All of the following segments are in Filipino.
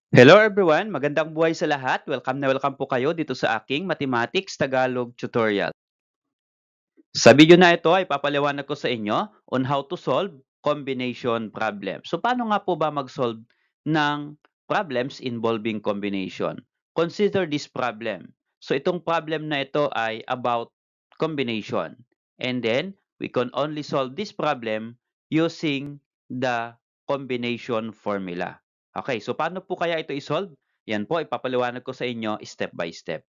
Hello everyone! Magandang buhay sa lahat. Welcome na welcome po kayo dito sa aking Mathematics Tagalog tutorial. Sa video na ito ay papaliwanag ko sa inyo on how to solve combination problem. So paano nga po ba mag-solve ng problems involving combination? Consider this problem. So itong problem na ito ay about combination. And then we can only solve this problem using the combination formula. Okay, so paano po kaya ito i-solve? Yan po, ipapaliwanag ko sa inyo step by step.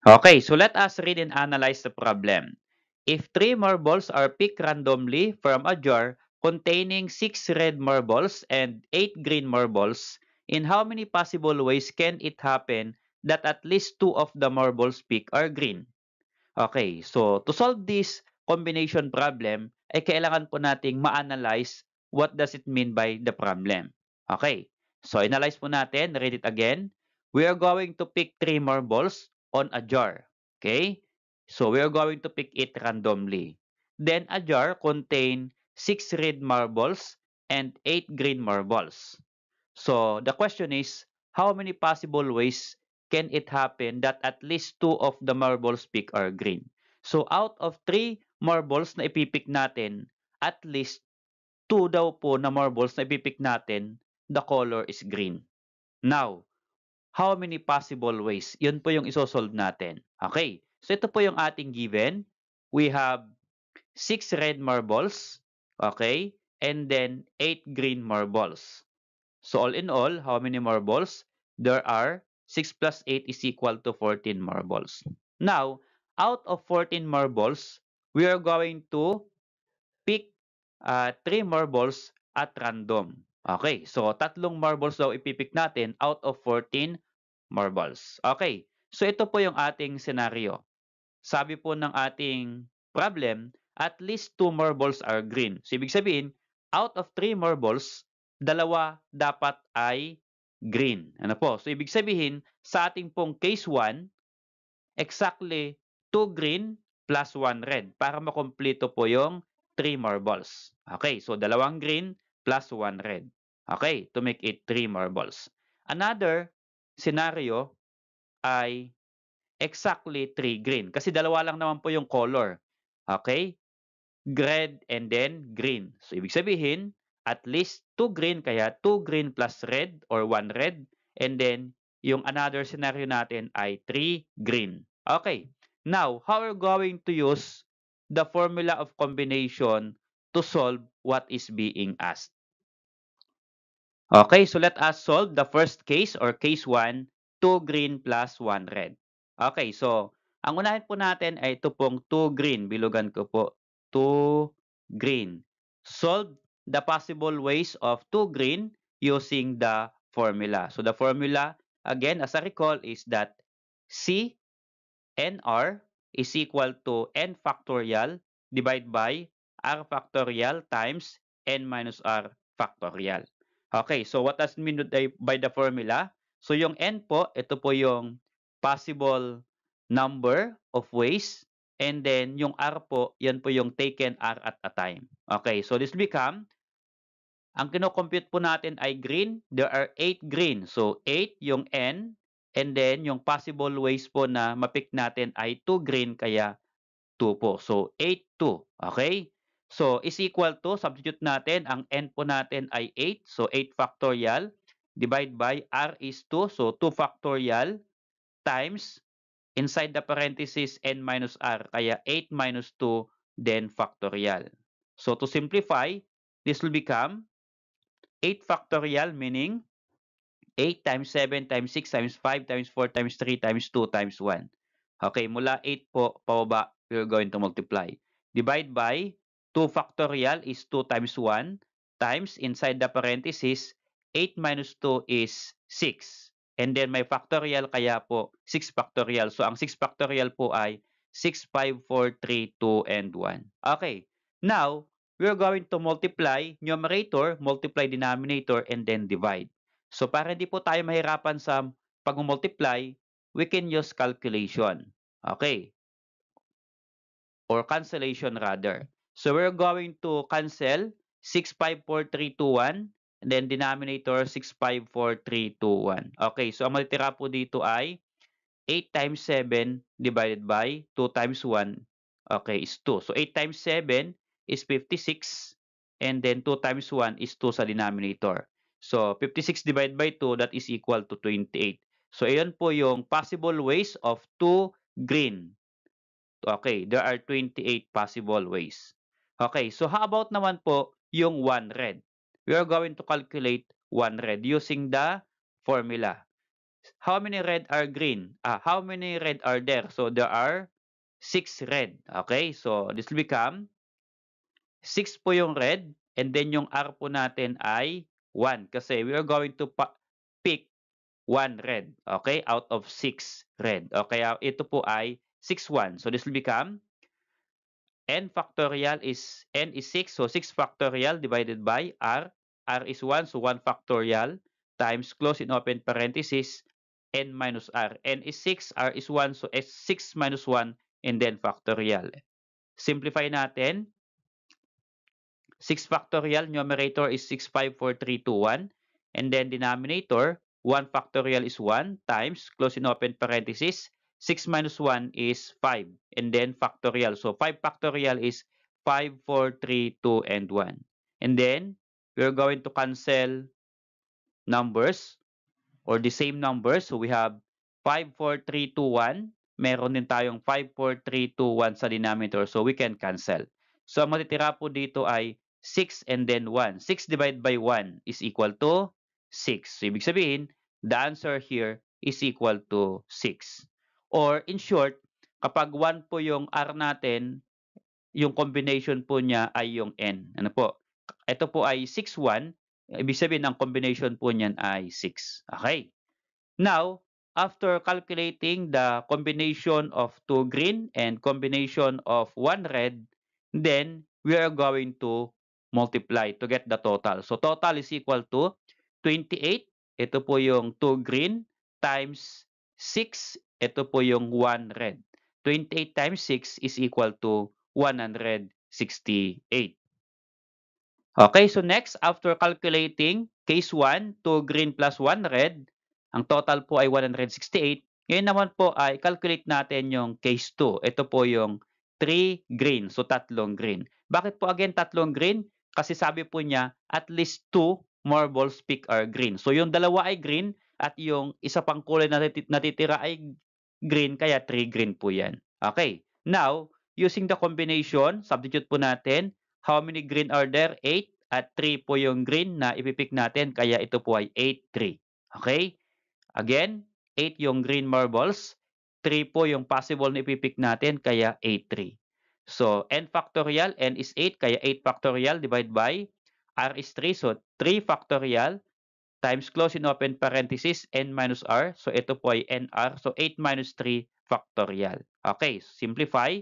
Okay, so let us read and analyze the problem. If three marbles are picked randomly from a jar containing 6 red marbles and 8 green marbles, in how many possible ways can it happen that at least 2 of the marbles picked are green? Okay, so to solve this combination problem, ay kailangan po nating ma-analyze what does it mean by the problem. Okay, so analyze po natin, read it again. We are going to pick 3 marbles on a jar. Okay, so we are going to pick it randomly. Then a jar contain 6 red marbles and 8 green marbles. So the question is, how many possible ways can it happen that at least 2 of the marbles pick are green? So out of 3 marbles na ipipick natin, at least 2 daw po na marbles na ipipick natin, the color is green. Now, how many possible ways? Yun po yung isosolve natin. Okay, so ito po yung ating given. We have 6 red marbles, okay, and then 8 green marbles. So all in all, how many marbles? There are 6 plus 8 is equal to 14 marbles. Now, out of 14 marbles, we are going to pick 3 marbles at random. Okay, so tatlong marbles daw ipipick natin out of 14 marbles. Okay, so ito po yung ating scenario. Sabi po ng ating problem, at least 2 marbles are green. So ibig sabihin, out of 3 marbles, dalawa dapat ay green. Ano po? So ibig sabihin, sa ating pong case 1, exactly 2 green plus 1 red para makumpleto po yung 3 marbles. Okay, so dalawang green plus 1 red. Okay, to make it 3 marbles. Another scenario ay exactly 3 green. Kasi dalawa lang naman po yung color. Okay? Red and then green. So, ibig sabihin, at least 2 green, kaya 2 green plus red or 1 red. And then, yung another scenario natin ay 3 green. Okay. Now, how are we going to use the formula of combination to solve what is being asked? Okay, so let us solve the first case or case 1, 2 green plus 1 red. Okay, so ang unahin po natin ay ito pong 2 green. Bilugan ko po, 2 green. Solve the possible ways of 2 green using the formula. So the formula, again, as I recall, is that C NR is equal to N factorial divided by R factorial times N minus R factorial. Okay, so what does mean by the formula? So yung N po, ito po yung possible number of ways. And then yung R po, yan po yung taken R at a time. Okay, so this become, ang kino-compute po natin ay green. There are 8 green. So 8 yung N. And then yung possible ways po na mapick natin ay 2 green kaya 2 po. So 8, 2. Okay? So is equal to, substitute natin, ang N po natin ay 8. So 8 factorial. Divide by R is 2. So 2 factorial times inside the parenthesis N minus R. Kaya 8 minus 2 then factorial. So to simplify, this will become 8 factorial, meaning 8 times 7 times 6 times 5 times 4 times 3 times 2 times 1. Okay, mula 8 po pababa, we're going to multiply. Divide by 2 factorial is 2 times 1 times inside the parenthesis 8 minus 2 is 6. And then may factorial kaya po 6 factorial. So ang 6 factorial po ay 6, 5, 4, 3, 2, and 1. Okay, now we're going to multiply numerator, multiply denominator, and then divide. So para hindi po tayo mahirapan sa pag-multiply, we can use calculation. Okay. Or cancellation rather. So we're going to cancel 6, 5, 4, 3, 2, 1. And then denominator 654,321. Okay, so ang matitira po dito ay 8 times 7 divided by 2 times 1, okay, is 2. So 8 times 7 is 56, and then 2 times 1 is 2 sa denominator. So 56 divided by 2, that is equal to 28. So ayan po yung possible ways of 2 green. Okay, there are 28 possible ways. Okay, so how about naman po yung 1 red? We are going to calculate 1 red using the formula. How many red are green? How many red are there? So there are 6 red. Okay, so this will become 6 po yung red, and then yung R po natin ay 1 kasi we are going to pick 1 red, okay, out of 6 red. Okay, ito po ay 6, 1. So this will become n factorial is n is 6, so 6 factorial divided by r. R is 1, so 1 factorial times close in open parenthesis n minus r. N is 6, r is 1, so 6 minus 1 and then factorial. Simplify natin. 6 factorial, numerator is 654,321, and then denominator 1 factorial is 1 times close in open parenthesis 6 minus 1 is 5, and then factorial. So 5 factorial is 5, 4, 3, 2, and 1. And then we're going to cancel numbers or the same numbers. So we have 5, 4, 3, 2, 1. Meron din tayong 5, 4, 3, 2, 1 sa denominator. So we can cancel. So ang matitira po dito ay 6 and then 1. 6 divided by 1 is equal to 6. So ibig sabihin, the answer here is equal to 6. Or in short, kapag 1 po yung R natin, yung combination po niya ay yung N. Ano po? Ito po ay 6, 1. Ibig sabihin, ang combination po niyan ay 6. Okay. Now, after calculating the combination of 2 green and combination of 1 red, then we are going to multiply to get the total. So total is equal to 28. Ito po yung 2 green times 6. Ito po yung 1 red. 28 times 6 is equal to 168. Okay, so next, after calculating case 1, 2 green plus 1 red, ang total po ay 168. Ngayon naman po ay calculate natin yung case 2. Ito po yung 3 green, so tatlong green. Bakit po again tatlong green? Kasi sabi po niya, at least 2 marbles pick are green. So yung dalawa ay green at yung isa pang kulay na natitira ay green, kaya 3 green po yan. Okay, now, using the combination, substitute po natin. How many green are there? 8 at 3 po yung green na ipipick natin, kaya ito po ay 8, 3. Okay? Again, 8 yung green marbles, 3 po yung possible na ipipick natin, kaya 8, 3. So, n factorial, n is 8, kaya 8 factorial divided by r is 3, so 3 factorial times close in open parenthesis n minus r. So ito po ay nr. So 8 minus 3 factorial. Okay, simplify.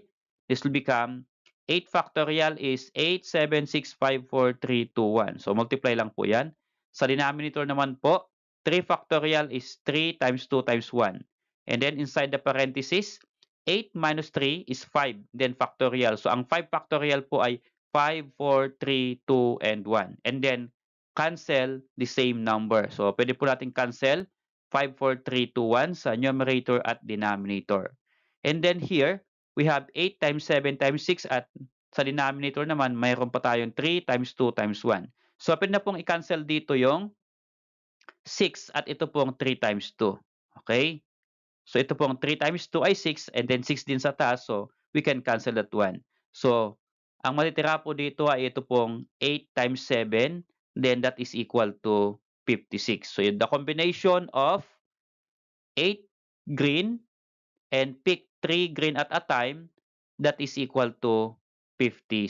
This will become 8 factorial is 8, 7, 6, 5, 4, 3, 2, 1. So multiply lang po yan. Sa denominator naman po, 3 factorial is 3 times 2 times 1. And then inside the parenthesis, 8 minus 3 is 5. Then factorial. So ang 5 factorial po ay 5, 4, 3, 2, and 1. And then cancel the same number. So, pwede po natin cancel 5, 4, 3, 2, 1 sa numerator at denominator. And then here, we have 8 times 7 times 6 at sa denominator naman, mayroon pa tayong 3 times 2 times 1. So, pwede na pong i-cancel dito yung 6 at ito pong 3 times 2. Okay? So, ito pong 3 times 2 ay 6 and then 6 din sa taas. So, we can cancel that one. So, ang matitira po dito ay ito pong 8 times 7, then that is equal to 56. So, the combination of 8 green and pick 3 green at a time, that is equal to 56.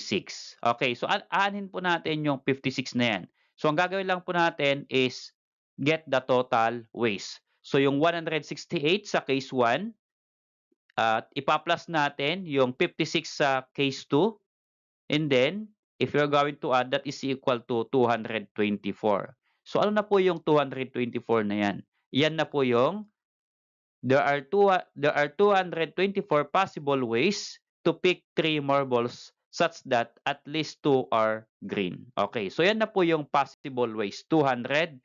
Okay, so aanin po natin yung 56 na yan. So, ang gagawin lang po natin is get the total ways. So, yung 168 sa case 1, at ipa-plus natin yung 56 sa case 2. And then, if you're going to add, that is equal to 224. So, ano na po yung 224 na yan? Yan na po yung there are 224 possible ways to pick 3 marbles such that at least 2 are green. Okay, so yan na po yung possible ways, 224.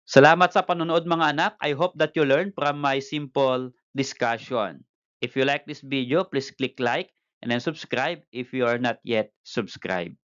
Salamat sa panonood mga anak. I hope that you learned from my simple discussion. If you like this video, please click like and then subscribe if you are not yet subscribed.